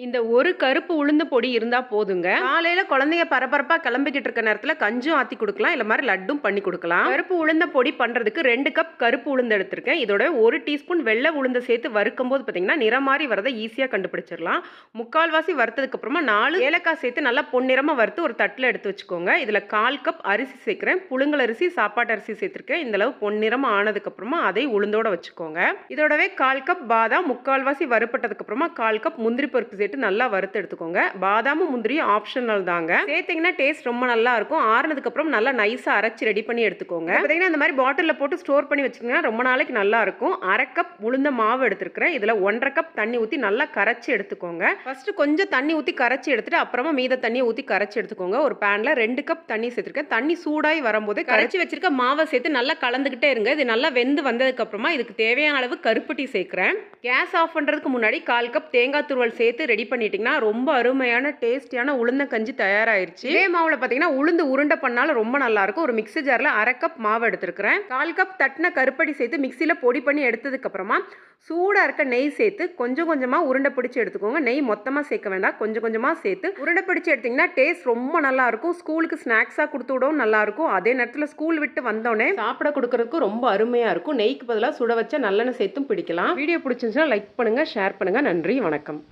இந்த ஒரு கருப்பு உளுந்து பொடி இருந்தா போதுங்க. காலையில குழந்தைங்க பரபரப்பா கிளம்பிக்கிட்டு இருக்க நேரத்துல கஞ்சும் ஆத்தி குடுக்கலாம். இல்ல மாரி லட்டும் பண்ணி குடுக்கலாம். கருப்பு உளுந்த பொடி பண்றதுக்கு 2 கப் கருப்பு உளுந்து எடுத்திருக்கேன். இதோட 1 டீஸ்பூன் வெள்ளை உளுந்த சேர்த்து வறுக்கும்போது பார்த்தீங்கன்னா, நிறம் மாறி வரத ஈஸியா கண்டுபிடிச்சிடலாம். 3/4 வறுத்ததுக்கு அப்புறமா 4 ஏலக்காய் சேர்த்து நல்லா பொன்னிறமா வறுத்து ஒரு தட்டுல எடுத்து வச்சுக்கோங்க. இதுல 1/4 கப் அரிசி சேர்க்கிறேன். புழுங்கல் அரிசி, சாப்பாட்டு அரிசி சேர்த்திருக்கேன். இந்த அளவு பொன்னிறமா ஆனதுக்கு அப்புறமா அதை உளுந்தோட வச்சுக்கோங்க. இதோடவே 1/4 கப் பாதாம், 3/4 வறுப்பட்டதுக்கு அப்புறமா 1/4 கப் முந்திரி பருப்பு சேர்த்து நல்லா வறுத்து எடுத்துக்கோங்க. பாதாமும் முந்திரியும் ஆப்ஷனல் தாங்க. சேர்த்தீங்கன்னா டேஸ்ட் ரொம்ப நல்லா இருக்கும். ஆறுனதுக்கு அப்புறம் நல்லா நைஸா அரைச்சு ரெடி பண்ணி எடுத்துக்கோங்க. பார்த்தீங்கன்னா இந்த மாதிரி பாட்டில்ல போட்டு ஸ்டோர் பண்ணி வச்சிங்கன்னா ரொம்ப நாளைக்கு நல்லா இருக்கும். 1/2 கப் உளுந்த மாவு எடுத்துருக்கிறேன். இதுல 1/2 கப் தண்ணி ஊத்தி நல்லா கரைச்சி எடுத்துக்கோங்க. ஃபர்ஸ்ட் கொஞ்சம் தண்ணி ஊத்தி கரைச்சி எடுத்துட்டு அப்புறமா மீத தண்ணியை ஊத்தி கரைச்சி எடுத்துக்கோங்க. ஒரு பேன்ல 2 கப் தண்ணி சேர்த்திருக்கேன். தண்ணி சூடாய் வரும்போது கரைச்சி வச்சிருக்க மாவை சேர்த்து நல்லா கலந்துகிட்டே இருங்க. இது நல்லா வெந்து வந்ததுக்கு அப்புறமா இதுக்கு தேவையான அளவு கருப்பு டீ சேர்க்கிறேன். கேஸ் ஆஃப் பண்றதுக்கு முன்னாடி 1/4 கப் தேங்காய் துருவல் சேர்த்து ரெடி பண்ணிட்டீங்கன்னா ரொம்ப அருமையான டேஸ்டியான உளுந்த கஞ்சி தயாராயிருச்சு. இதே மாவுல பாத்தீங்கன்னா உளுந்து உருண்டை பண்ணாலும் ரொம்ப நல்லா இருக்கும். ஒரு மிக்ஸி ஜார்ல 1/2 கப் மாவு எடுத்திருக்கிறேன். 1/4 கப் தட்டின கருப்பட்டி சேர்த்து மிக்ஸில பொடி பண்ணி எடுத்ததுக்கு அப்புறமா சூடா இருக்க நெய் சேர்த்து கொஞ்சம் கொஞ்சமா உருண்டை பிடிச்சு எடுத்துக்கோங்க. நெய் மொத்தமா சேர்க்க வேண்டாம், கொஞ்சம் கொஞ்சமா சேர்த்து உருண்டை பிடிச்சு எடுத்தீங்கன்னா டேஸ்ட் ரொம்ப நல்லா இருக்கும். ஸ்கூலுக்கு ஸ்நாக்ஸா கொடுத்து விடவும் நல்லா இருக்கும். அதே நேரத்தில் ஸ்கூல் விட்டு வந்தோடனே சாப்பிட கொடுக்கறதுக்கும் ரொம்ப அருமையா இருக்கும். நெய்க்கு பதிலாக சுட வச்ச நல்லெண்ணெய் சேர்த்தும் பிடிக்கலாம். வீடியோ பிடிச்சிருந்துச்சுன்னா லைக் பண்ணுங்க, ஷேர் பண்ணுங்க. நன்றி, வணக்கம்.